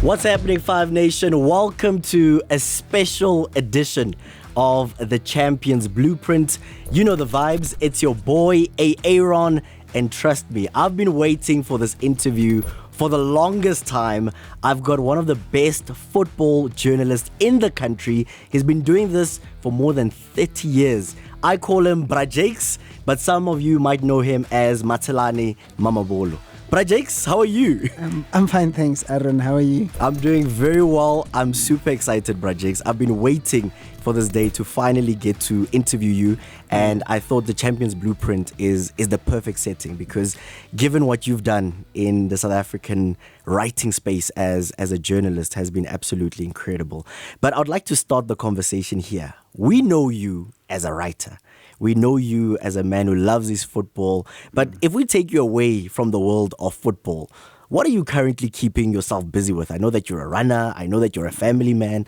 What's happening, Five Nation? Welcome to a special edition of the Champions Blueprint. You know the vibes. It's your boy, Aaron. And trust me, I've been waiting for this interview for the longest time. I've got one of the best football journalists in the country. He's been doing this for more than 30 years. I call him Brajakes, but some of you might know him as Matshelane Mamabolo. Brajakes, how are you? I'm fine, thanks, Aaron. How are you? I'm doing very well. I'm super excited, Brajakes. I've been waiting for this day to finally get to interview you, and I thought the Champions Blueprint is the perfect setting because given what you've done in the South African writing space as a journalist has been absolutely incredible. But I'd like to start the conversation here. We know you as a writer. We know you as a man who loves his football. But if we take you away from the world of football, what are you currently keeping yourself busy with? I know that you're a runner. I know that you're a family man.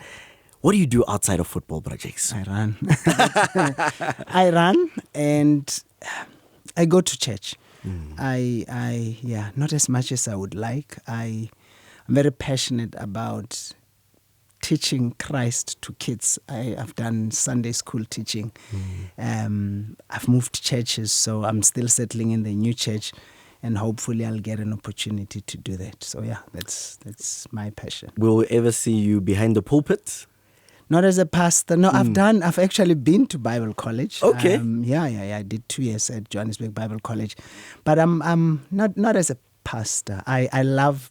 What do you do outside of football, Brajakes? I run. I run and I go to church. Not as much as I would like. I'm very passionate about teaching Christ to kids. I've done Sunday school teaching. I've moved churches, so I'm still settling in the new church, and hopefully I'll get an opportunity to do that. So yeah, that's my passion. Will we ever see you behind the pulpit? Not as a pastor. No, I've actually been to Bible college. Okay. I did 2 years at Johannesburg Bible College, but I'm not as a pastor. I love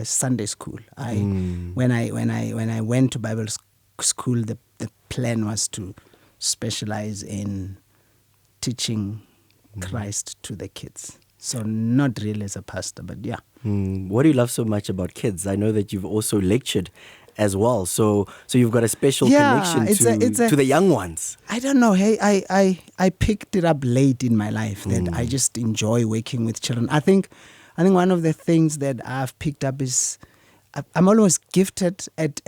Sunday school. When I went to Bible school, the plan was to specialize in teaching Christ to the kids. So not really as a pastor, but yeah. What do you love so much about kids? I know that you've also lectured as well. So you've got a special connection to the young ones. I don't know. Hey, I picked it up late in my life that I just enjoy working with children. I think one of the things that I've picked up is I'm always gifted at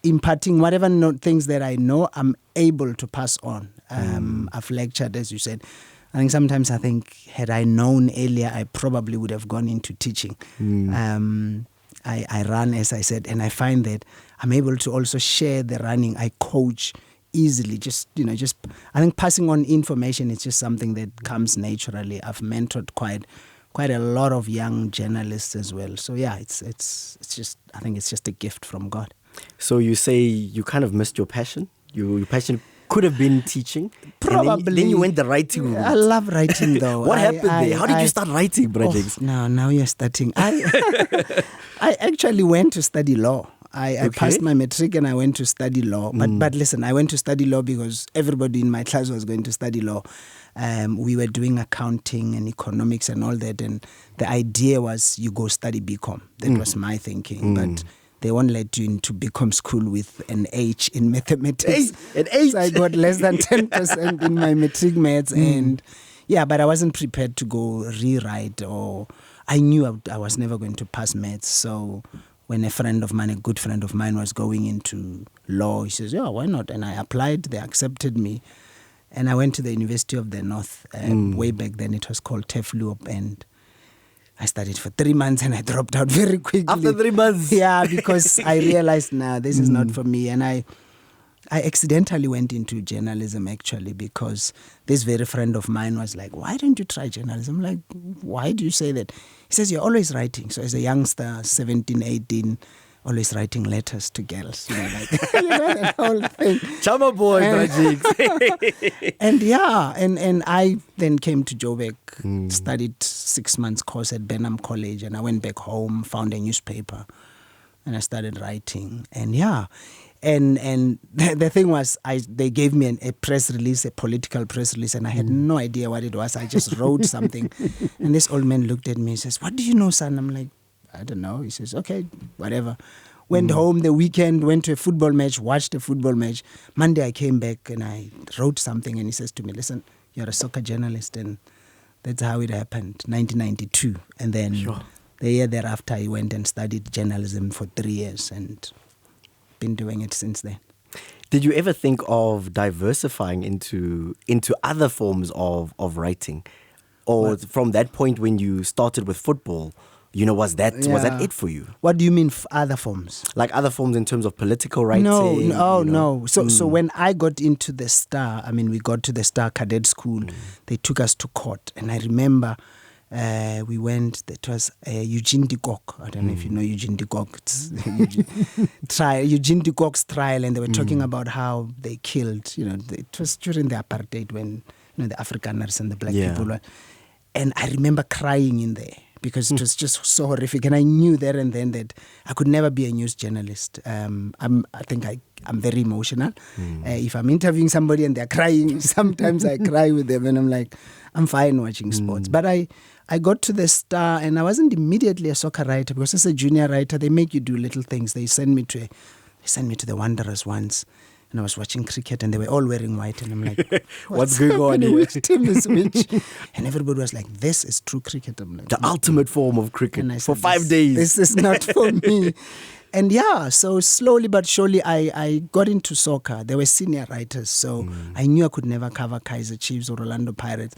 imparting whatever things that I know I'm able to pass on. I've lectured, as you said. I think had I known earlier, I probably would have gone into teaching. I run, as I said, and I find that I'm able to also share the running. I coach easily. I think passing on information is just something that comes naturally. I've mentored quite a lot of young journalists as well. So yeah, it's just, I think it's just a gift from God. So you say you kind of missed your passion? Your passion could have been teaching? Probably. Then you went the writing route. I love writing though. What happened there? How did you start writing, Brajakes? Now you're starting. I actually went to study law. I passed my matric and I went to study law. But listen, I went to study law because everybody in my class was going to study law. We were doing accounting and economics and all that. And the idea was you go study BCom. That was my thinking. But they won't let you into BCom school with an H in mathematics. An H? So I got less than 10% in my matric maths. And yeah, but I wasn't prepared to go rewrite, or I knew I was never going to pass maths. So when a good friend of mine was going into law, he says, yeah, why not? And I applied, they accepted me. And I went to the University of the North. Way back then it was called TEFLUOP, and I studied for 3 months and I dropped out very quickly. After 3 months? Yeah, because I realized, this is not for me. And I accidentally went into journalism actually because this very friend of mine was like, why don't you try journalism? I'm like, why do you say that? He says, you're always writing. So as a youngster, 17, 18, always writing letters to girls, that whole thing. Chama boy, Brajakes. And I then came to Joburg, studied 6 months course at Benham College, and I went back home, found a newspaper, and I started writing. And and the thing was, they gave me a press release, a political press release, and I had no idea what it was. I just wrote something, and this old man looked at me and says, what do you know, son? I'm like, I don't know. He says, okay, whatever. Went home the weekend, went to a football match, watched a football match. Monday I came back and I wrote something, and he says to me, listen, you're a soccer journalist. And that's how it happened, 1992. And then the year thereafter, I went and studied journalism for 3 years and been doing it since then. Did you ever think of diversifying into other forms of writing? Or from that point when you started with football, was that it for you? What do you mean other forms? Like other forms in terms of political writing? No. So when I got into the Star, we got to the Star Cadet School. They took us to court, and I remember we went. It was Eugene de Kock. I don't know if you know Eugene de Kock. It's Eugene de Kock's trial, and they were talking about how they killed. It was during the apartheid when the Afrikaners and the black people were. And I remember crying in there, because it was just so horrific. And I knew there and then that I could never be a news journalist. I think I'm very emotional. If I'm interviewing somebody and they're crying, sometimes I cry with them, and I'm like, I'm fine watching sports. But I got to the Star, and I wasn't immediately a soccer writer, because as a junior writer, they make you do little things. They send me to the Wanderers once. And I was watching cricket, and they were all wearing white, and I'm like, what's going on here? Which team is which? And everybody was like, this is true cricket. I'm like, the ultimate form of cricket for 5 days. This is not for me. And so slowly but surely I got into soccer. There were senior writers, so I knew I could never cover Kaizer Chiefs or Orlando Pirates.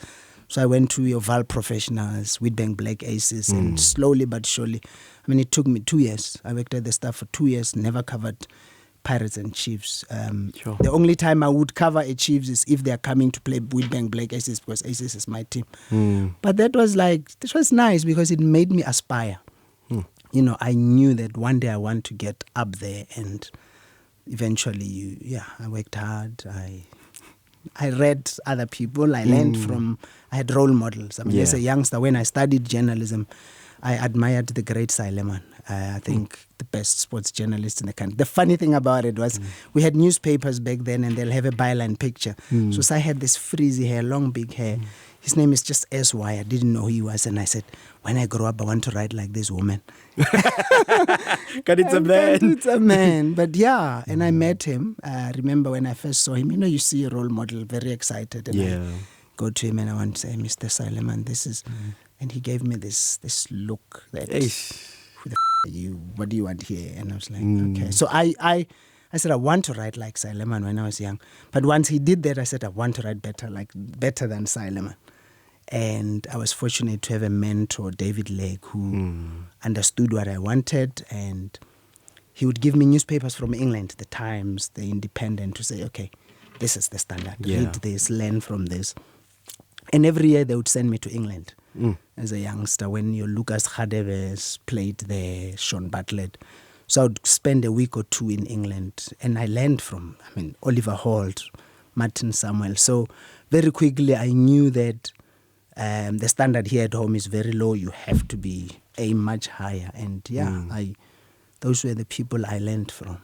So I went to your Val Professionals, Witbank Black Aces, and slowly but surely, it took me 2 years. I worked at the Star for 2 years, never covered Pirates and Chiefs. Sure. The only time I would cover a Chiefs is if they're coming to play Witbank Black Aces, because Aces is my team. But that was nice, because it made me aspire. I knew that one day I want to get up there, and eventually, I worked hard. I read other people. I learned from. I had role models. As a youngster, when I studied journalism, I admired the great Matshelane. I think the best sports journalist in the country. The funny thing about it was we had newspapers back then, and they'll have a byline picture. So I had this frizzy hair, long big hair. His name is just S.Y. I didn't know who he was, and I said, when I grow up, I want to write like this woman. Because it's a man. It's a man. But and I met him. I remember when I first saw him, you see a role model, very excited. And I go to him and I want to say, Mr. Matshelane, this is... And he gave me this look that... Who the are you? What do you want here? And I was like, okay. So I said, I want to write like Matshelane when I was young. But once he did that, I said, I want to write better than Matshelane. And I was fortunate to have a mentor, David Legg, who understood what I wanted. And he would give me newspapers from England, the Times, the Independent, to say, okay, this is the standard. Read this, learn from this. And every year they would send me to England as a youngster when your Lucas Radebe played there, Sean Bartlett. So I would spend a week or two in England, and I learned from, Oliver Holt, Martin Samuel. So very quickly I knew that the standard here at home is very low. You have to aim much higher. And those were the people I learned from.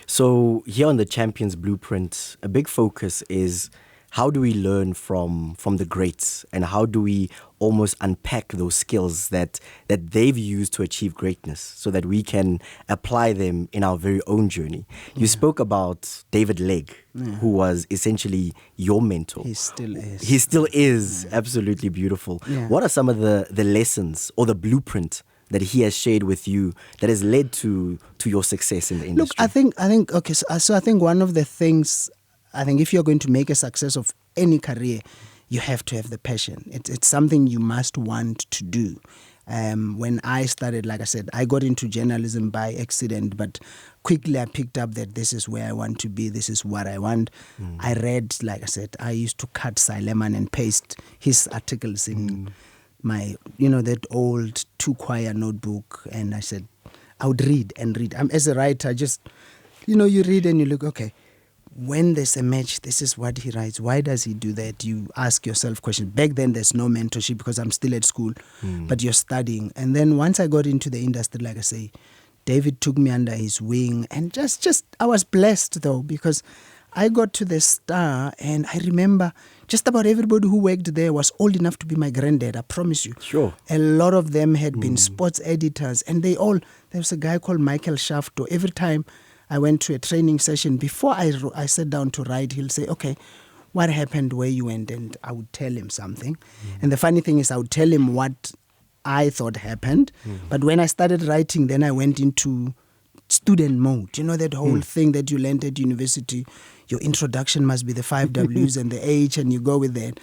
So here on the Champions Blueprint, a big focus is how do we learn from the greats, and how do we almost unpack those skills that they've used to achieve greatness so that we can apply them in our very own journey. You spoke about David Legg, who was essentially your mentor. He still is. He still is. Absolutely beautiful. What are some of the lessons or the blueprint that he has shared with you that has led to your success in the industry? Look, I think okay, so I think one of the things, if you're going to make a success of any career, you have to have the passion. It's something you must want to do. When I started, like I said, I got into journalism by accident, but quickly I picked up that this is where I want to be, this is what I want. I read, like I said, I used to cut Matshelane and paste his articles in my, that old 2-quire notebook, and I said, I would read and read. As a writer, just, you read and you look, okay, when there's a match, this is what he writes. Why does he do that? You ask yourself questions. Back then, there's no mentorship because I'm still at school, but you're studying. And then once I got into the industry, like I say, David took me under his wing, and just I was blessed though, because I got to the Star, and I remember just about everybody who worked there was old enough to be my granddad, I promise you. Sure. A lot of them had been sports editors, and there was a guy called Michael Shafto. Every time I went to a training session, before I sat down to write, he'll say, okay, what happened, where you went? And I would tell him something. And the funny thing is, I would tell him what I thought happened. But when I started writing, then I went into student mode. You know that whole thing that you learned at university, your introduction must be the 5 Ws and the H, and you go with that.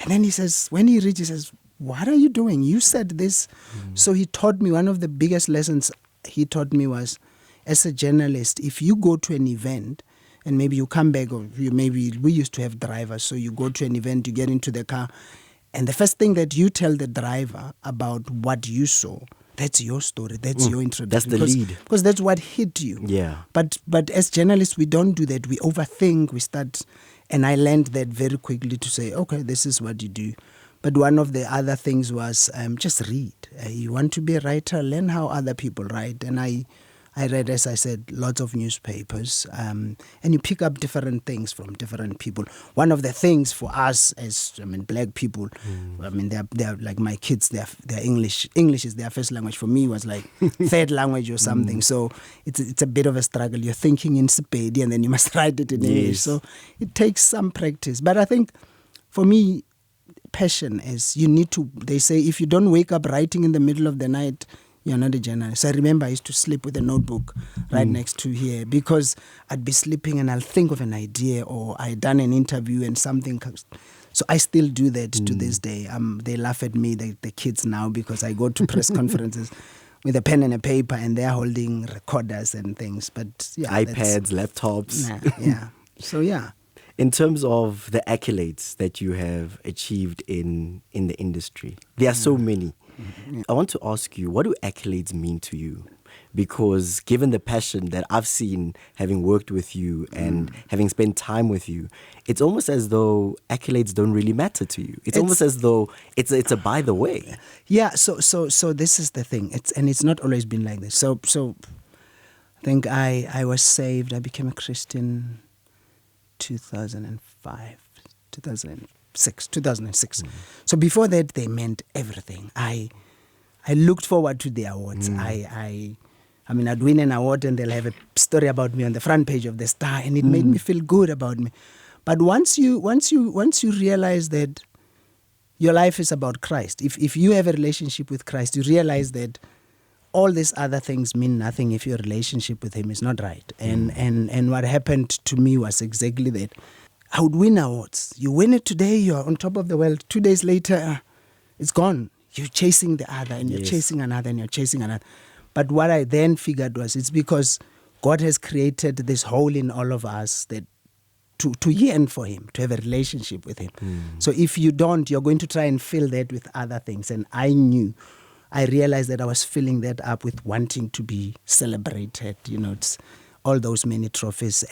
And then he says, when he reaches, he says, what are you doing? You said this. So he taught me, one of the biggest lessons he taught me was, as a journalist, if you go to an event and maybe you come back, or maybe we used to have drivers, so you go to an event, you get into the car, and the first thing that you tell the driver about what you saw, that's your story, that's your introduction. That's the lead. Because that's what hit you. Yeah. But as journalists, we don't do that. We overthink, we start, and I learned that very quickly to say, okay, this is what you do. But one of the other things was just read. You want to be a writer, learn how other people write. And I read, as I said, lots of newspapers, and you pick up different things from different people. One of the things for us as, black people, they're like my kids, they're English. English is their first language. For me, it was like third language or something. So it's a bit of a struggle. You're thinking in Sepedi and then you must write it in English. So it takes some practice. But I think for me, passion is, you need to, they say, if you don't wake up writing in the middle of the night, you're not a journalist. I remember I used to sleep with a notebook right next to here, because I'd be sleeping and I'll think of an idea, or I'd done an interview and something comes. So I still do that to this day. They laugh at me, the kids now, because I go to press conferences with a pen and a paper and they're holding recorders and things. But yeah, iPads, laptops. So yeah. In terms of the accolades that you have achieved in the industry, there are so many. I want to ask you, what do accolades mean to you? Because given the passion that I've seen having worked with you and having spent time with you, it's almost as though accolades don't really matter to you. It's almost as though it's a by the way. Yeah, so this is the thing. It's not always been like this. So I think I was saved. I became a Christian 2006. So before that, they meant everything. I looked forward to the awards. I'd win an award and they'll have a story about me on the front page of the Star, and it made me feel good about me. But once you realize that your life is about Christ, if you have a relationship with Christ, you realize that all these other things mean nothing if your relationship with Him is not right. And what happened to me was exactly that. I would win awards. You win it today, you're on top of the world. 2 days later, it's gone. You're chasing the other, and you're chasing another, and you're chasing another. But what I then figured was, it's because God has created this hole in all of us that to yearn for Him, to have a relationship with Him. So if you don't, you're going to try and fill that with other things. And I realized that I was filling that up with wanting to be celebrated. It's all those many trophies.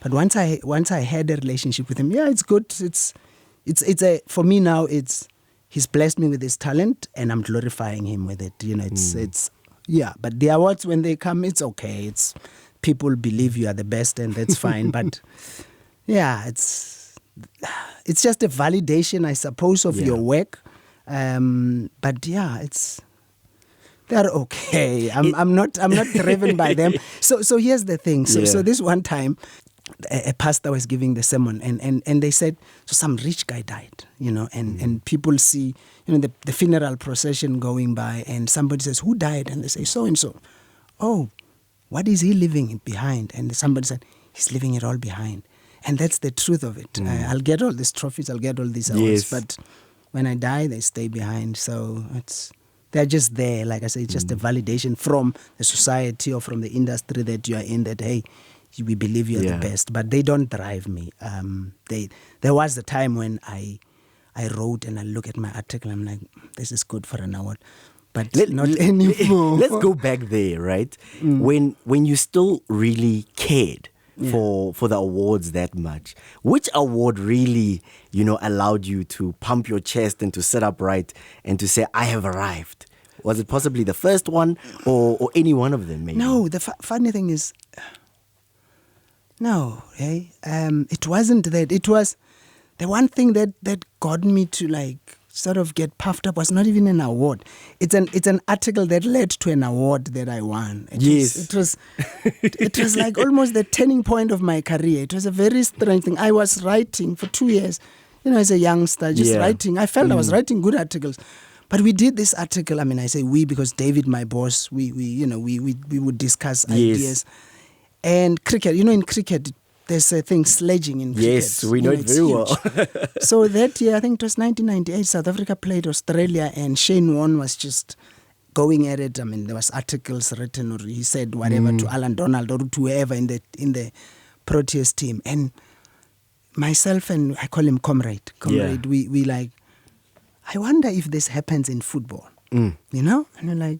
But once I had a relationship with Him, it's good. For me now, He's blessed me with His talent, and I'm glorifying Him with it. But the awards, when they come, it's okay. It's people believe you are the best, and that's fine. But it's just a validation, I suppose, of your work. But they're okay. I'm not driven by them. So here's the thing. So this one time, a pastor was giving the sermon, and they said, so some rich guy died, and people see, the funeral procession going by, and somebody says, who died? And they say, so and so. Oh, what is he leaving behind? And somebody said, he's leaving it all behind. And that's the truth of it. I'll get all these trophies, I'll get all these awards, but when I die, they stay behind. So they're just there. Like I say, it's just a validation from the society or from the industry that you are in, that, hey, we believe you're the best. But they don't drive me. There was a time when I wrote and I look at my article, I'm like, this is good for an award. But not anymore. Let's go back there, right? When you still really cared for the awards that much, which award really, allowed you to pump your chest and to sit upright and to say, I have arrived? Was it possibly the first one or any one of them, maybe? No, the funny thing is, it wasn't that. It was the one thing that got me to sort of get puffed up was not even an award. It's an article that led to an award that I won. It was like almost the turning point of my career. It was a very strange thing. I was writing for 2 years, as a youngster, just writing. I felt I was writing good articles. But we did this article. I say we because David, my boss, we would discuss ideas. And cricket, in cricket, there's a thing, sledging in cricket. Yes, we know it it's very huge. well. So that year, I think it was 1998, South Africa played Australia, and Shane Warne was just going at it. I mean, there was articles written, or he said whatever to Alan Donald or to whoever in the Proteas team. And myself and I call him Comrade, we like, I wonder if this happens in football, you know? And we're like,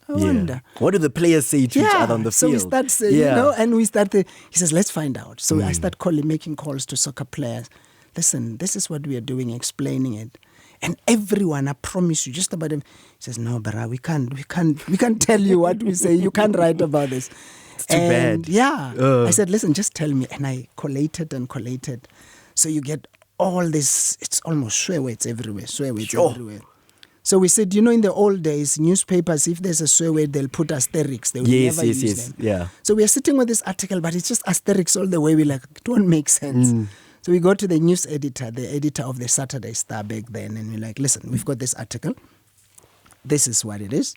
I wonder. What do the players say to each other on the so field? So we start, you know, and we start, he says, let's find out. So I start making calls to soccer players. Listen, this is what we are doing, explaining it. And everyone, I promise you, just about him, he says, no, Bara, we can't tell you what we say. You can't write about this. It's too bad. Yeah. I said, listen, just tell me. And I collated. So you get all this, it's almost swear words everywhere. Everywhere. So we said, you know, in the old days, newspapers, if there's a swear word, they'll put asterisks. They will never use them. Yeah. So we are sitting with this article, but it's just asterisks all the way. We're like, it won't make sense. So we go to the news editor, the editor of the Saturday Star back then, and we're like, listen, we've got this article. This is what it is.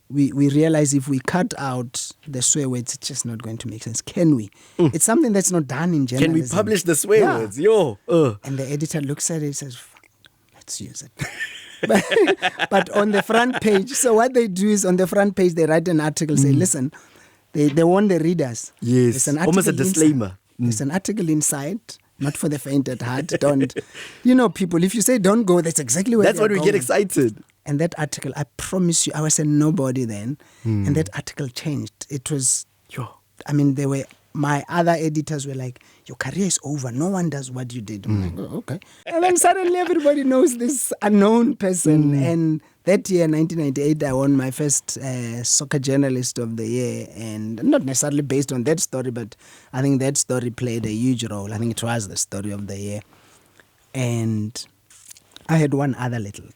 We realize if we cut out the swear words, it's just not going to make sense. Can we? It's something that's not done in journalism. Can we publish the swear words? Yo. And the editor looks at it and says, let's use it. But on the front page, so what they do is on the front page, they write an article, say, listen, they warn the readers. Yes, almost a disclaimer. There's an article inside, not for the faint at heart. Don't, you know, people, if you say don't go, that's exactly where that's when we going. Get excited. And that article, I promise you, I was a nobody then. And that article changed. It was, I mean, my other editors were like, your career is over. No one does what you did. I'm like, oh, okay. And then suddenly everybody knows this unknown person. And that year, 1998, I won my first soccer journalist of the year. And not necessarily based on that story, but I think that story played a huge role. I think it was the story of the year. And I had one other little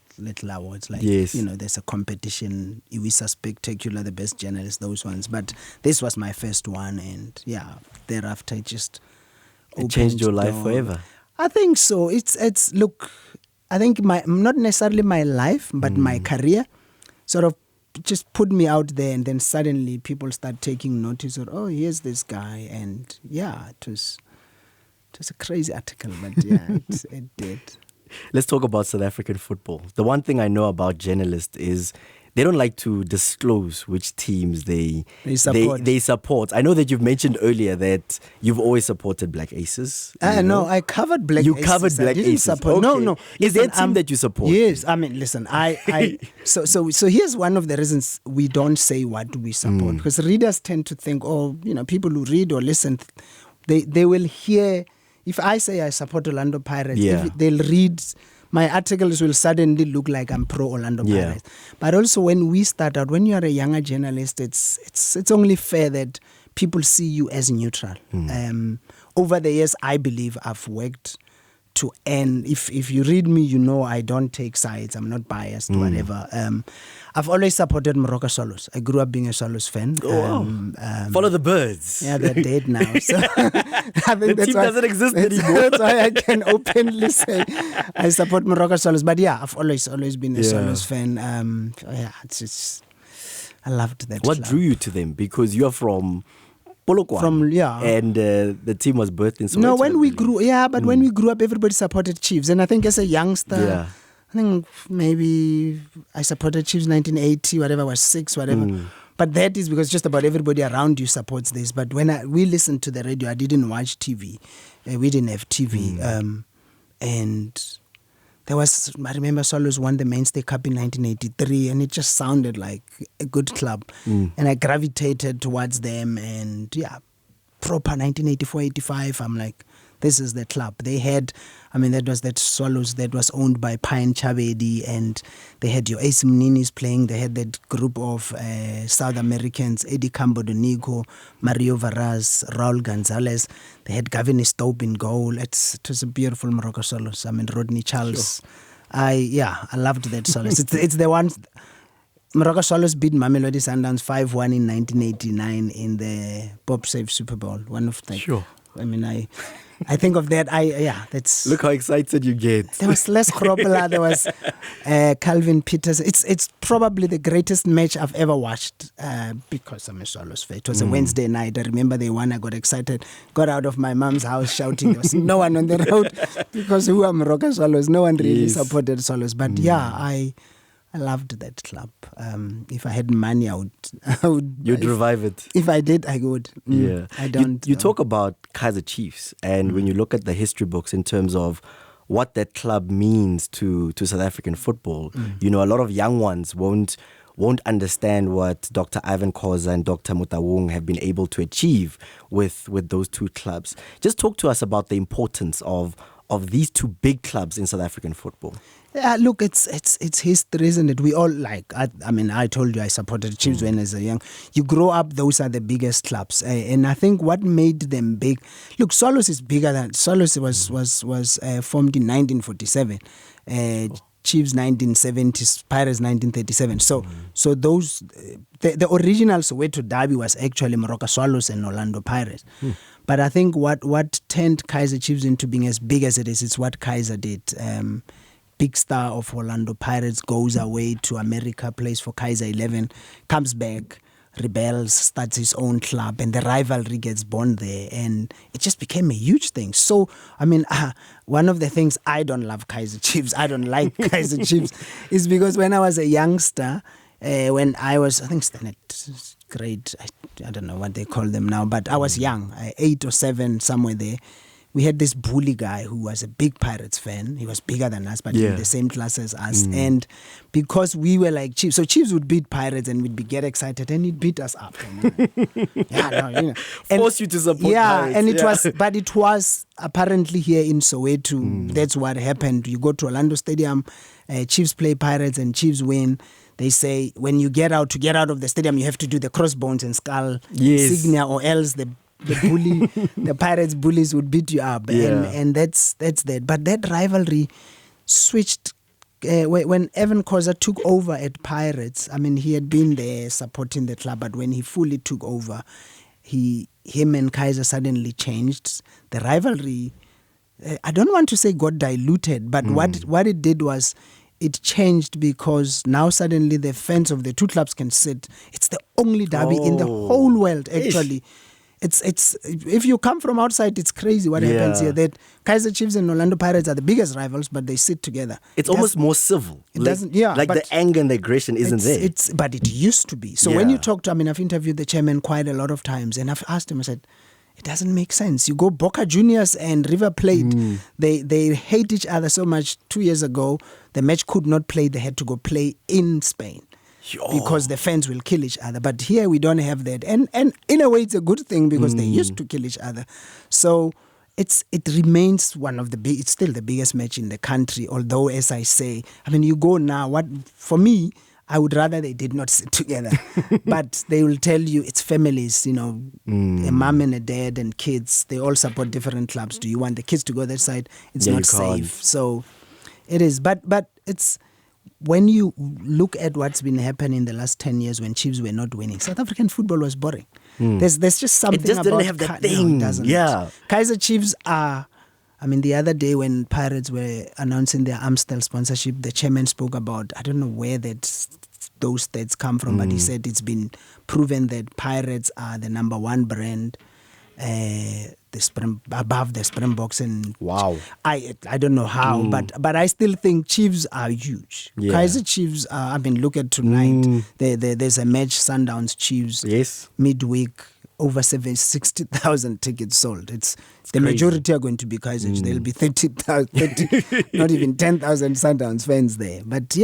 awards, like, you know, there's a competition, Iwisa Spectacular, the best journalist, those ones. But this was my first one, and thereafter it just changed your life forever. I think so. It's look, I think not necessarily my life, but my career sort of just put me out there, and then suddenly people start taking notice of, oh, here's this guy, and it was a crazy article, but it did. Let's talk about South African football. The one thing I know about journalists is they don't like to disclose which teams they support. I know that you've mentioned earlier that you've always supported Black Aces. No, I covered Black Aces. You covered Black Aces. Support. Okay. No. Is there a team that you support? Yes. I mean, listen, so here's one of the reasons we don't say what we support. Because readers tend to think, people who read or listen, they will hear. If I say I support Orlando Pirates, they'll read, my articles will suddenly look like I'm pro Orlando Pirates. But also when we start out, when you are a younger journalist, it's only fair that people see you as neutral. Over the years, I believe I've worked to end. If you read me, you know I don't take sides. I'm not biased, whatever. I've always supported Morocco Swallows. I grew up being a Swallows fan. Follow the birds. Yeah, they're dead now. So I think the team doesn't exist anymore. That's why I can openly say I support Morocco Swallows. But I've always been a Swallows fan. I loved that. What drew you to them? Because you're from Polokwane. And the team was birthed in Soweto. No, when we grew up, everybody supported Chiefs. And I think as a youngster, I think maybe I supported Chiefs 1980, whatever, was 6, whatever. But that is because just about everybody around you supports this. But when we listened to the radio, I didn't watch TV. We didn't have TV. And there was, I remember Swallows won the Mainstay Cup in 1983, and it just sounded like a good club. And I gravitated towards them, and proper 1984-85, I'm like, this is the club. They had, that was that Swallows that was owned by Pine Chabedi, and they had your Ace Mninis playing. They had that group of South Americans, Eddie Cambodonigo, Mario Varaz, Raul Gonzalez. They had Gavin Stope in goal. It was a beautiful Morocco Swallows. Rodney Charles. Sure. I loved that Swallows. it's the one. Morocco Swallows beat Mamelodi Sundowns 5-1 in 1989 in the Bob Save Super Bowl. One of the I mean, I think of that. That's. Look how excited you get. There was Les Kropela, there was Calvin Peters. It's probably the greatest match I've ever watched because I'm a Swallows fan. It was a Wednesday night. I remember they won. I got excited. Got out of my mom's house shouting. There was no one on the road because who are Morocco Swallows? No one really supported Swallows. But I loved that club. If I had money, I would. You'd revive it. If I did, I would. Yeah. I don't. You talk about Kaizer Chiefs, and when you look at the history books in terms of what that club means to South African football, a lot of young ones won't understand what Dr. Ivan Khoza and Dr. Mutawung have been able to achieve with those two clubs. Just talk to us about the importance of these two big clubs in South African football. Yeah, look, it's history, isn't it? We all I told you I supported Chiefs when I was young. You grow up, those are the biggest clubs. And I think what made them big, look, Swallows is bigger than, Swallows was formed in 1947. Chiefs 1970s, Pirates 1937. So those, the original Soweto derby was actually Morocco Swallows and Orlando Pirates. But I think what turned Kaizer Chiefs into being as big as it is, it's what Kaizer did. Big star of Orlando Pirates goes away to America, plays for Kaizer 11, comes back, rebels, starts his own club, and the rivalry gets born there, and it just became a huge thing. So, I mean, one of the things I don't love Kaizer Chiefs, I don't like Kaizer Chiefs, is because when I was a youngster, when I was, I think, standard grade, I don't know what they call them now, but I was young, 8 or 7, somewhere there. We had this bully guy who was a big Pirates fan. He was bigger than us, but in the same class as us. And because we were like Chiefs, so Chiefs would beat Pirates and we'd get excited, and he'd beat us up. Force you to support Pirates. And it was apparently here in Soweto. That's what happened. You go to Orlando Stadium, Chiefs play Pirates, and Chiefs win. They say when you get out of the stadium, you have to do the crossbones and skull insignia, or else the Pirates bullies would beat you up, and that's that. But that rivalry switched when Evan Khoza took over at Pirates. I mean, he had been there supporting the club, but when he fully took over, him and Kaizer suddenly changed. The rivalry, I don't want to say got diluted, but what it did was it changed, because now suddenly the fans of the two clubs can sit. It's the only derby in the whole world, actually. Ish. It's if you come from outside, it's crazy what happens here. That Kaizer Chiefs and Orlando Pirates are the biggest rivals, but they sit together. It's almost more civil. It doesn't, the anger and the aggression isn't there. But it used to be. So when you talk to, I've interviewed the chairman quite a lot of times, and I've asked him, I said, it doesn't make sense. You go Boca Juniors and River Plate, they hate each other so much. 2 years ago, the match could not play. They had to go play in Spain. Because the fans will kill each other. But here we don't have that. And in a way, it's a good thing, because they used to kill each other. So it remains it's still the biggest match in the country. Although, as I say, you go now, for me, I would rather they did not sit together. But they will tell you it's families, a mom and a dad and kids. They all support different clubs. Do you want the kids to go that side? It's not safe. So it is. But it's... When you look at what's been happening in the last 10 years when Chiefs were not winning, South African football was boring. There's just something about... It just didn't have that thing. No, it doesn't. Kaizer Chiefs are... the other day when Pirates were announcing their Amstel sponsorship, the chairman spoke about, I don't know where those stats come from, but he said it's been proven that Pirates are the number one brand above the Springboks, and wow, I don't know how, but I still think Chiefs are huge. Kaizer Chiefs are, look at tonight. There's a match, Sundowns Chiefs. Midweek, over 60,000 tickets sold. It's the majority are going to be Kaizer. There'll be 30, not even 10,000 Sundowns fans there. But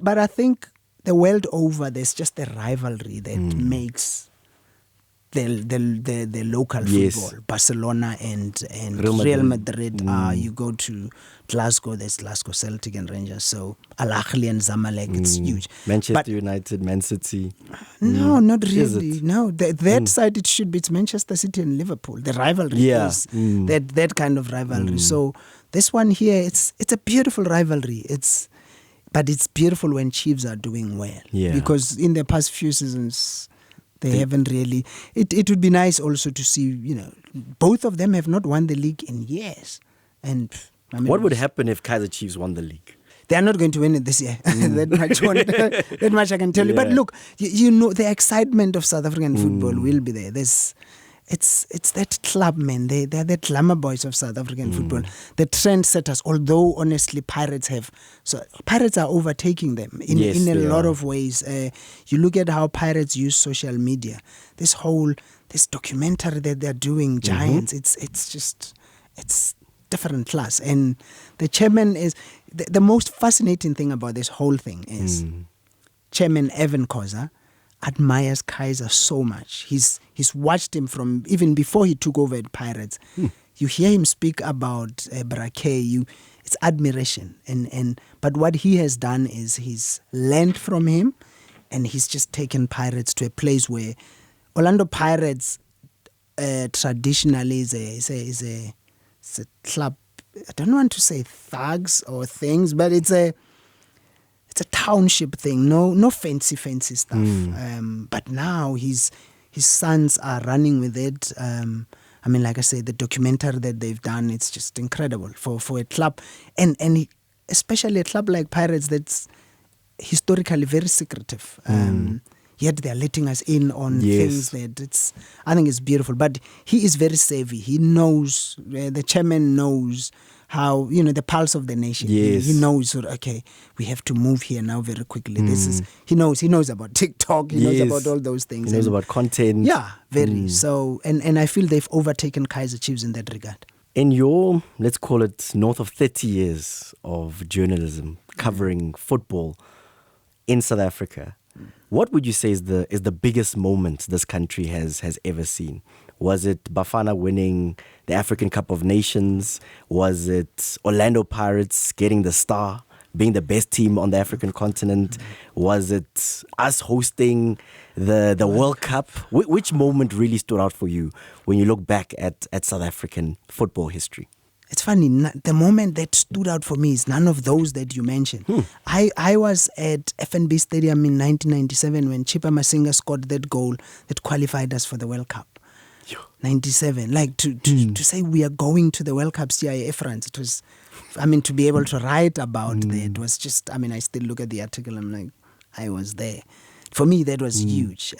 but I think the world over, there's just a rivalry that makes the local football, Barcelona and Real Madrid. You go to Glasgow, there's Glasgow Celtic and Rangers. So Ahly and Zamalek, it's huge. Manchester United, Man City. No, not really. No, that side it should be. It's Manchester City and Liverpool. The rivalry is that kind of rivalry. So this one here, it's a beautiful rivalry. But it's beautiful when Chiefs are doing well. Because in the past few seasons, They haven't really. It would be nice also to see, both of them have not won the league in years. And I mean, what would happen if Kaizer Chiefs won the league? They are not going to win it this year. That much I can tell you. But look, you know, the excitement of South African football will be there. It's that club, man. They're the glamour boys of South African football. The trendsetters, although honestly Pirates are overtaking them in a lot of ways. You look at how Pirates use social media. This documentary that they're doing, Giants, it's different class. And the chairman is the most fascinating thing about this whole thing is Chairman Evan Khoza admires Kaizer so much. He's watched him from even before he took over at Pirates. You hear him speak about Braque. It's admiration. But what he has done is he's learned from him, and he's just taken Pirates to a place where Orlando Pirates traditionally is a club. I don't want to say thugs or things, but it's a township thing. No fancy stuff. But now his sons are running with it. I mean, like I said, the documentary that they've done, it's just incredible for a club, and especially a club like Pirates that's historically very secretive. Yet they're letting us in on things that I think it's beautiful. But he is very savvy. He knows, the chairman knows how, the pulse of the nation. He knows, okay, we have to move here now very quickly. He knows about TikTok. He knows about all those things. He knows about content. Yeah, very. So, and I feel they've overtaken Kaizer Chiefs in that regard. In your, let's call it, north of 30 years of journalism covering football in South Africa, what would you say is the biggest moment this country has ever seen? Was it Bafana winning the African Cup of Nations? Was it Orlando Pirates getting the star, being the best team on the African continent? Was it us hosting the World Cup? Which moment really stood out for you when you look back at South African football history? It's funny, the moment that stood out for me is none of those that you mentioned. I was at FNB Stadium in 1997 when Chippa Masinga scored that goal that qualified us for the World Cup. 97. Like to say we are going to the World Cup CIF France, it was, to be able to write about that was just, I still look at the article, I'm like, I was there. For me, that was huge.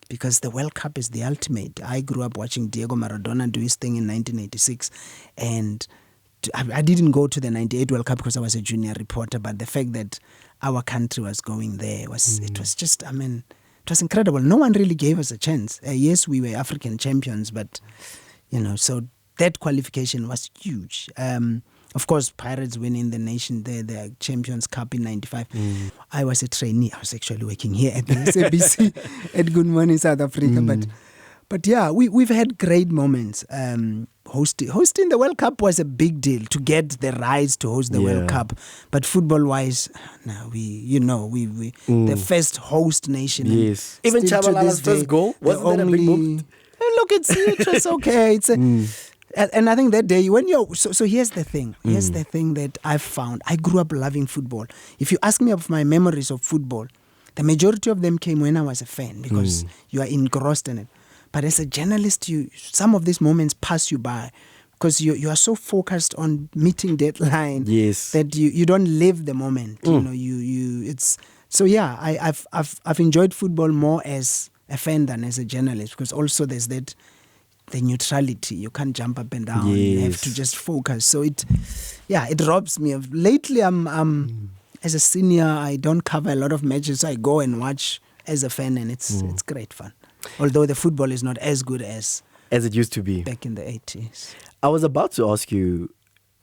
Because the World Cup is the ultimate. I grew up watching Diego Maradona do his thing in 1986, and I didn't go to the 98 World Cup because I was a junior reporter, but the fact that our country was going there it was just, it was incredible. No one really gave us a chance. Yes, we were African champions, but, so that qualification was huge. Of course, Pirates winning the Champions Cup in 95. I was a trainee. I was actually working here at the SABC at Good Morning South Africa. But yeah, we've had great moments. Hosting the World Cup was a big deal to get the rights to host the World Cup. But football-wise, we the first host nation. Yes. Even Chabalala's first goal, wasn't that a big moment? Look, it was okay. It's And I think that day, when so here's the thing. Here's the thing that I've found. I grew up loving football. If you ask me of my memories of football, the majority of them came when I was a fan because you are engrossed in it. But as a journalist, some of these moments pass you by because you are so focused on meeting deadline that you don't live the moment. I've enjoyed football more as a fan than as a journalist because also there's the neutrality. You can't jump up and down. You have to just focus. So it robs me of. Lately, I'm as a senior, I don't cover a lot of matches. I go and watch as a fan, and it's great fun. Although the football is not as good as it used to be back in the 80s. I was about to ask you,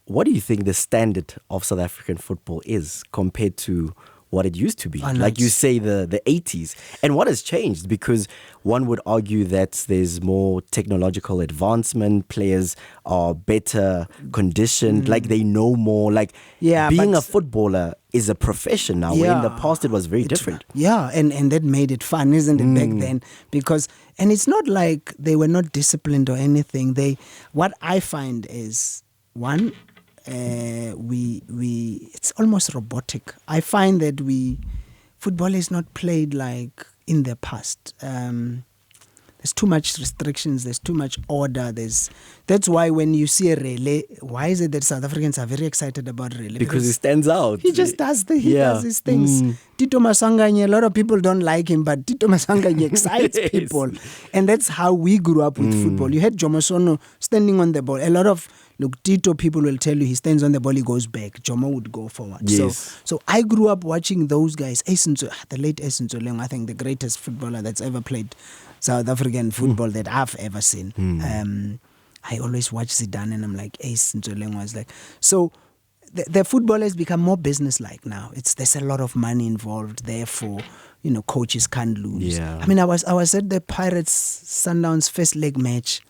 what do you think the standard of South African football is compared to what it used to be? Like you say, the 80s. And what has changed? Because one would argue that there's more technological advancement, players are better conditioned, like they know more. Like being a footballer is a profession now. Where in the past it was very different. Yeah, and that made it fun, isn't it, back then? And it's not like they were not disciplined or anything. What I find is, one, it's almost robotic. I find that football is not played like in the past. There's too much restrictions. There's too much order. That's why when you see a Relay, why is it that South Africans are very excited about Relay? Because he stands out. He just does does his things. Tito Masanganye, a lot of people don't like him, but Tito Masanganye excites Yes. people. And that's how we grew up with football. You had Jomo Sono standing on the ball. A lot of Tito people will tell you he stands on the ball, he goes back. Jomo would go forward. Yes. So I grew up watching those guys. The late Esenzo, I think the greatest footballer that's ever played South African football that I've ever seen. I always watch Zidane and I'm like, Esenzo was like, so the football has become more business-like now. There's a lot of money involved. Therefore, coaches can't lose. Yeah. I mean, I was at the Pirates Sundowns first leg match.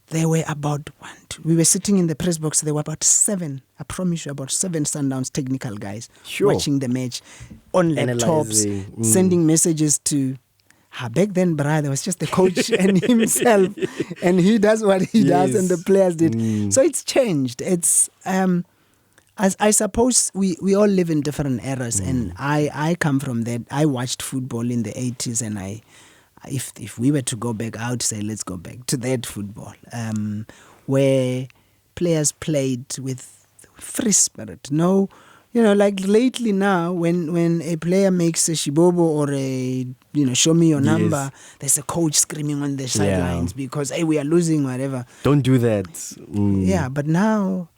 There were about we were sitting in the press box. There were about 7. I promise you, about 7 Sundowns technical guys watching the match on laptops, sending messages to. Back then, there was just the coach and himself, and he does what he does, and the players did. So it's changed. It's as I suppose we all live in different eras, and I come from that. I watched football in the 80s, and if we were to go back, I would say let's go back to that football, where players played with free spirit. No, like lately now, when a player makes a shibobo or a show me your number, there's a coach screaming on the sidelines because hey, we are losing, whatever. Don't do that. Yeah, but now,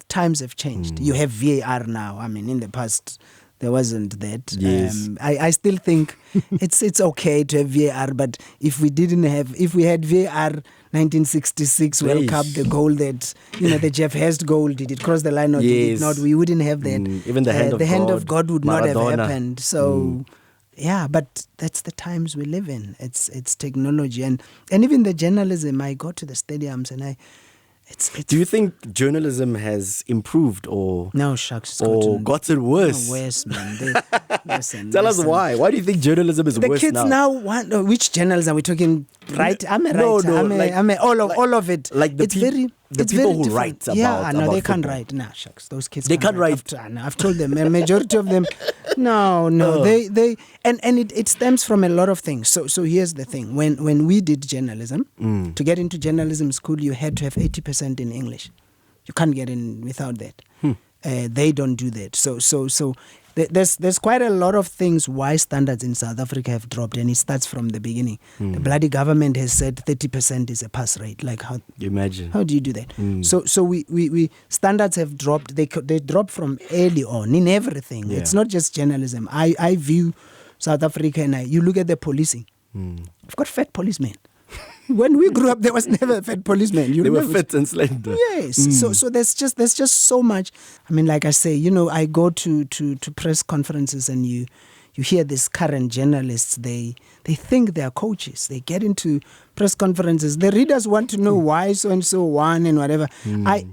times have changed. You have VAR now. I mean, in the past, there wasn't that. Yes. I still think it's okay to have VAR, but if we had VAR 1966 World Cup, the goal that, the Jeff Hurst goal, did it cross the line or did it not? We wouldn't have that. Even the hand of God would Maradona. not have happened. So, but that's the times we live in. It's technology. And even the journalism, I go to the stadiums and do you think journalism has improved or no, shucks, gotten worse? No, worse, man. Tell us why. Why do you think journalism is worse now? The kids now want. Which channels are we talking? Right? I'm a writer. I'm all of it. Like the people who write about. Yeah, no, they can't write. Nah, shucks, those kids. They can't write. I've told them. A majority of them. No. They and it stems from a lot of things. So here's the thing. When we did journalism, to get into journalism school, you had to have 80% in English. You can't get in without that. They don't do that. So there's quite a lot of things why standards in South Africa have dropped, and it starts from the beginning. The bloody government has said 30% is a pass rate. Like how imagine? How do you do that? So we standards have dropped. They dropped from early on in everything. It's not just journalism. I view South Africa, and you look at the policing. We've got fat policemen. When we grew up, there was never a fat policeman. They were fat and slender. Yes. So there's just so much. I mean, like I say, I go to press conferences and you hear these current journalists. They think they are coaches. They get into press conferences. The readers want to know why so and so won and whatever.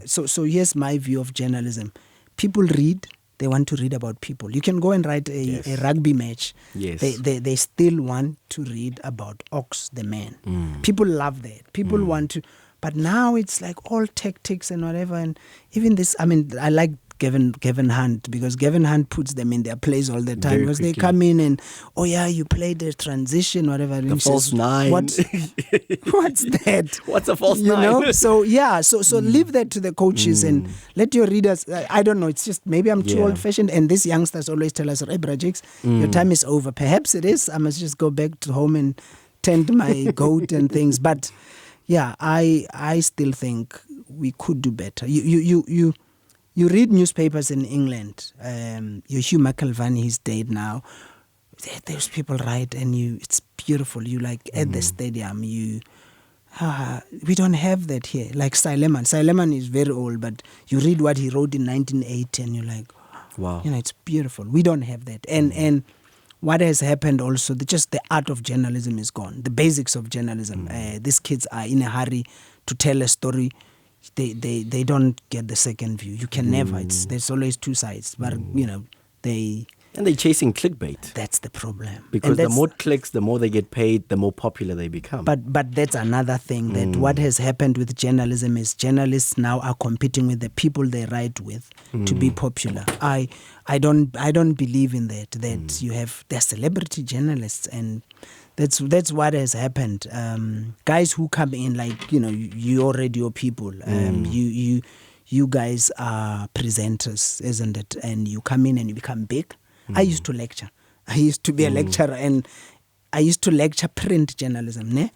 So here's my view of journalism. People read. They want to read about people. You can go and write a rugby match. Yes. They still want to read about Ox the man. People love that. People want to. But now it's like all tactics and whatever. And even this, I mean, I like Gavin Hunt because Gavin Hunt puts them in their place all the time because they come in and, you played the transition, whatever. The false nine. What's that? What's a false nine? So leave that to the coaches and let your readers, I don't know, it's just maybe I'm too old-fashioned, and these youngsters always tell us, hey, Brajix, your time is over. Perhaps it is. I must just go back to home and tend my goat and things. But I still think we could do better. You read newspapers in England. Your Hugh McIlvany, he's dead now. Those people write, and it's beautiful. You at the stadium. We don't have that here. Like Sileman. Sileman is very old, but you read what he wrote in 1980, and you're like, wow. It's beautiful. We don't have that. And what has happened also, just the art of journalism is gone. The basics of journalism. These kids are in a hurry to tell a story. They don't get the second view. You can never. There's always two sides. But And they're chasing clickbait. That's the problem. Because the more clicks, the more they get paid, the more popular they become. But that's another thing, that what has happened with journalism is journalists now are competing with the people they write with to be popular. I don't believe in that. They're celebrity journalists, and that's what has happened. Guys who come in, like, you're radio people. You guys are presenters, isn't it? And you come in and you become big. I used to lecture. I used to be a lecturer, and I used to lecture print journalism, ne?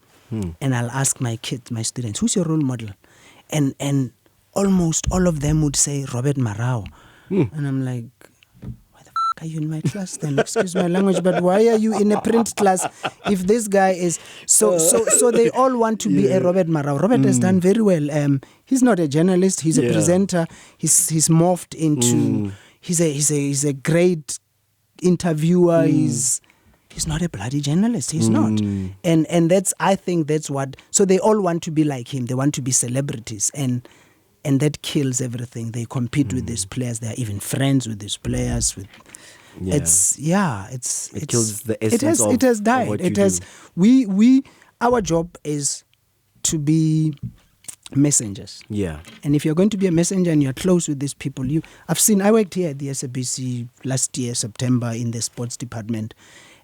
And I'll ask my kids, my students, who's your role model? And almost all of them would say Robert Marau. And I'm like, why the f*** are you in my class then? Excuse my language, but why are you in a print class if this guy is... So they all want to be a Robert Marau. Robert has done very well. He's not a journalist. He's a presenter. He's morphed into... He's a great interviewer. He's not a bloody journalist. He's not. And that's, I think that's what... So they all want to be like him. They want to be celebrities. And that kills everything. They compete with these players. They're even friends with these players. It kills the essence of it has died. What it you has. do. Our job is to be messengers. Yeah. And if you're going to be a messenger and you're close with these people, I worked here at the SABC last year, September, in the sports department,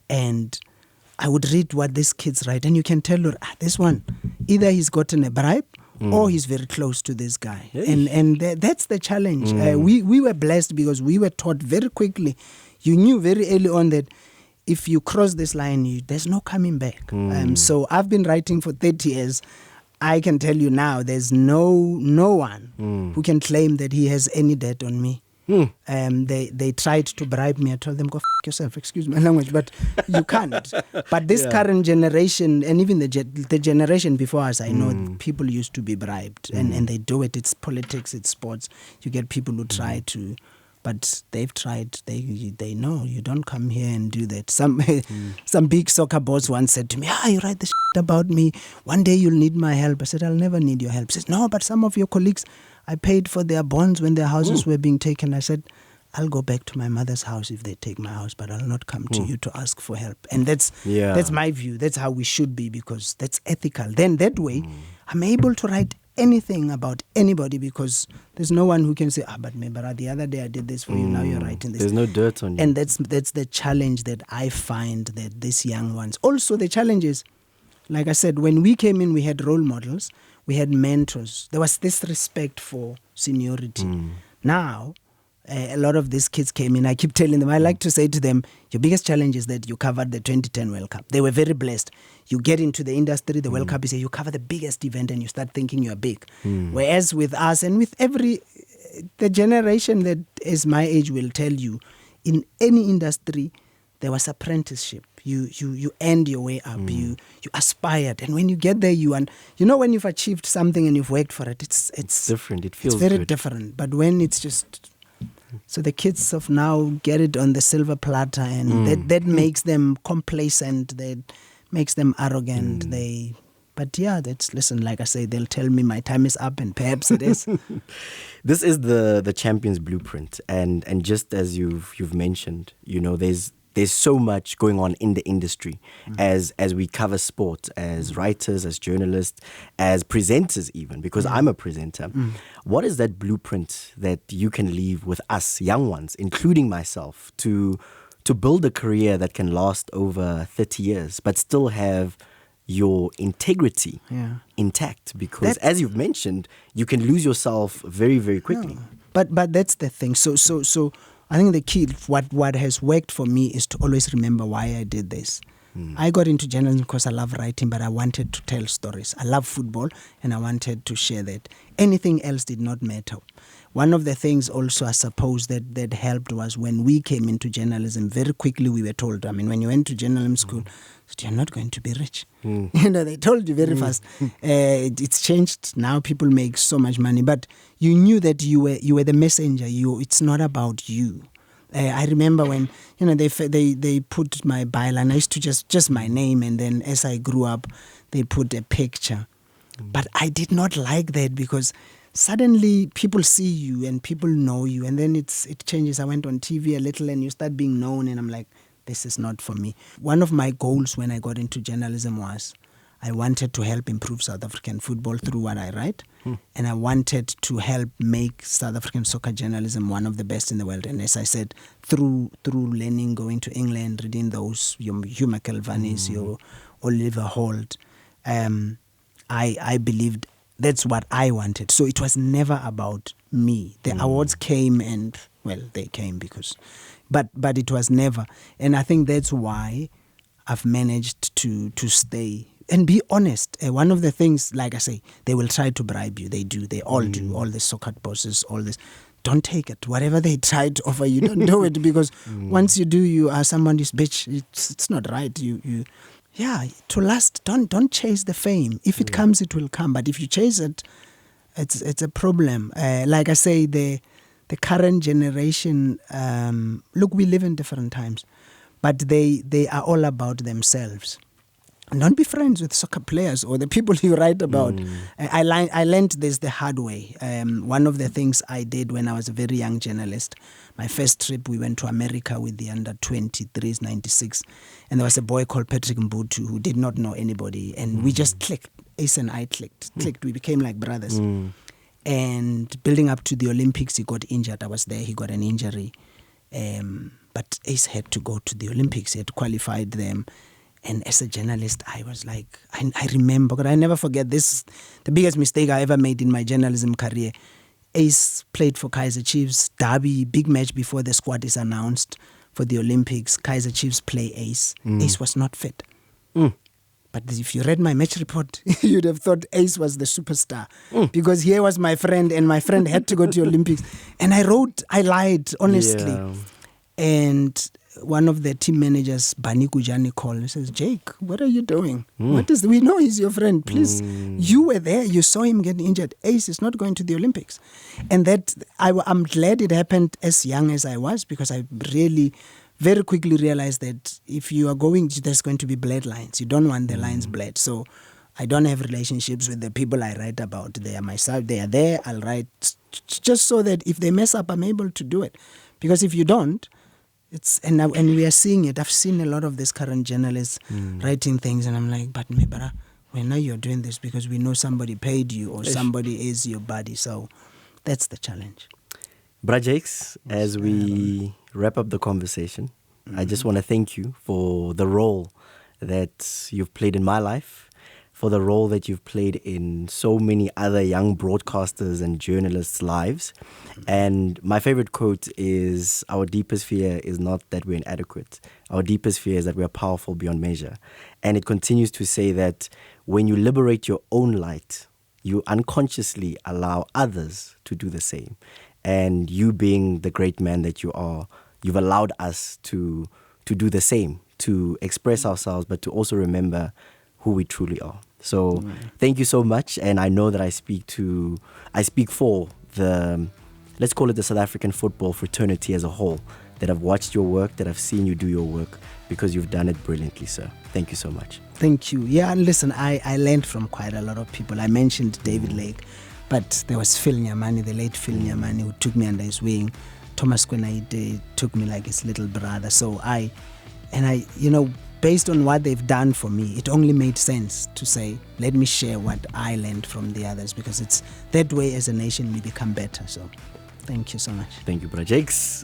and I would read what these kids write, and you can tell, this one, either he's gotten a bribe or he's very close to this guy. And that's the challenge. We were blessed because we were taught very quickly. You knew very early on that if you cross this line, there's no coming back. So I've been writing for 30 years. I can tell you now, there's no one who can claim that he has any debt on me. They tried to bribe me. I told them, go f*** yourself, excuse my language, but you can't. But this current generation, and even the generation before us, I know people used to be bribed, and they do it. It's politics, it's sports. You get people who try to... But they've tried. They know you don't come here and do that. Some big soccer boss once said to me, you write the shit about me. One day you'll need my help. I said, I'll never need your help. He says, no, but some of your colleagues, I paid for their bonds when their houses were being taken. I said, I'll go back to my mother's house if they take my house, but I'll not come to you to ask for help. And that's my view. That's how we should be, because that's ethical. Then that way, I'm able to write anything about anybody, because there's no one who can say, but the other day I did this for you, now you're writing this. There's no dirt on you. And that's the challenge that I find that these young ones... Also, the challenge is, like I said, when we came in, we had role models, we had mentors. There was this respect for seniority. Now, a lot of these kids came in. I keep telling them, I like to say to them, your biggest challenge is that you covered the 2010 World Cup. They were very blessed. You get into the industry, the World Cup, you say you cover the biggest event and you start thinking you're big. Whereas with us and with the generation that is my age will tell you, in any industry, there was apprenticeship. You earned your way up. You aspired. And when you get there, when you've achieved something and you've worked for it, it's different. It feels very good. different. But when it's just... So the kids of now get it on the silver platter, and that makes them complacent. That makes them arrogant. Listen, like I say, they'll tell me my time is up, and perhaps it is. This is the Champions Blueprint, and just as you've mentioned, there's so much going on in the industry as we cover sport, as writers, as journalists, as presenters even, because I'm a presenter. What is that blueprint that you can leave with us young ones, including myself, to build a career that can last over 30 years, but still have your integrity intact? Because as you've mentioned, you can lose yourself very, very quickly. But that's the thing. So I think the key, what has worked for me, is to always remember why I did this. I got into journalism because I love writing, but I wanted to tell stories. I love football, and I wanted to share that. Anything else did not matter. One of the things also, I suppose, that helped was when we came into journalism, very quickly we were told, when you went to journalism school, you're not going to be rich. They told you very fast. It's changed. Now people make so much money, but you knew that you were the messenger. It's not about you. I remember when they put my byline. I used to just my name, and then as I grew up, they put a picture. But I did not like that, because suddenly people see you and people know you, and then it changes. I went on TV a little and you start being known, and I'm like, this is not for me. One of my goals when I got into journalism was I wanted to help improve South African football through what I write, and I wanted to help make South African soccer journalism one of the best in the world. And as I said, through learning, going to England, reading those, your Hugh McElvannis, your Oliver Holt, I believed that's what I wanted. So it was never about me. The awards came and, well, they came but it was never. And I think that's why I've managed to stay and be honest. One of the things, like I say, they will try to bribe you. They do. They all do. All the soccer bosses, all this. Don't take it. Whatever they try to offer you, don't do it, because once you do, you are somebody's bitch. It's not right. To last, don't chase the fame. If it comes, it will come. But if you chase it, it's a problem. Like I say, the current generation, look, we live in different times, but they are all about themselves. And don't be friends with soccer players or the people you write about. I learned this the hard way. One of the things I did when I was a very young journalist, my first trip, we went to America with the under-23s, 96. And there was a boy called Patrick Mbutu who did not know anybody. And we just clicked. Ace and I clicked. We became like brothers. And building up to the Olympics, he got injured. I was there. He got an injury. But Ace had to go to the Olympics. He had qualified them. And as a journalist, I was like, I remember, but I never forget this, the biggest mistake I ever made in my journalism career. Ace played for Kaizer Chiefs, Derby, big match before the squad is announced for the Olympics. Kaizer Chiefs play Ace. Ace was not fit. But if you read my match report, you'd have thought Ace was the superstar, because here was my friend, and my friend had to go to the Olympics. And I lied, honestly. Yeah. And one of the team managers, Bani Kujani, called and says, Jake, what are you doing? We know he's your friend. Please, you were there. You saw him getting injured. Ace is not going to the Olympics. And that I'm glad it happened as young as I was, because I really very quickly realized that if you are going, there's going to be blurred lines. You don't want the lines blurred. So I don't have relationships with the people I write about. They are myself. They are there. I'll write just so that if they mess up, I'm able to do it. Because if you don't, and we are seeing it. I've seen a lot of these current journalists writing things, and I'm like, but Mebara, well, now you're doing this because we know somebody paid you or somebody is your buddy. So that's the challenge. Bra Jakes, as we wrap up the conversation, I just want to thank you for the role that you've played in my life, for the role that you've played in so many other young broadcasters and journalists' lives. And my favorite quote is, our deepest fear is not that we're inadequate. Our deepest fear is that we are powerful beyond measure. And it continues to say that when you liberate your own light, you unconsciously allow others to do the same. And you being the great man that you are, you've allowed us to do the same, to express ourselves, but to also remember who we truly are. So thank you so much. And I know that I speak for the, let's call it the South African football fraternity as a whole, that I've watched your work, that I've seen you do your work, because you've done it brilliantly, sir. Thank you so much. Thank you. Yeah, and listen, I learned from quite a lot of people. I mentioned David Lake, but there was Phil Nyamani, the late Phil Nyamani, who took me under his wing. Thomas Kwenaide took me like his little brother. So I, based on what they've done for me, it only made sense to say, let me share what I learned from the others, because it's that way as a nation we become better. So thank you so much. Thank you, Bra Jakes.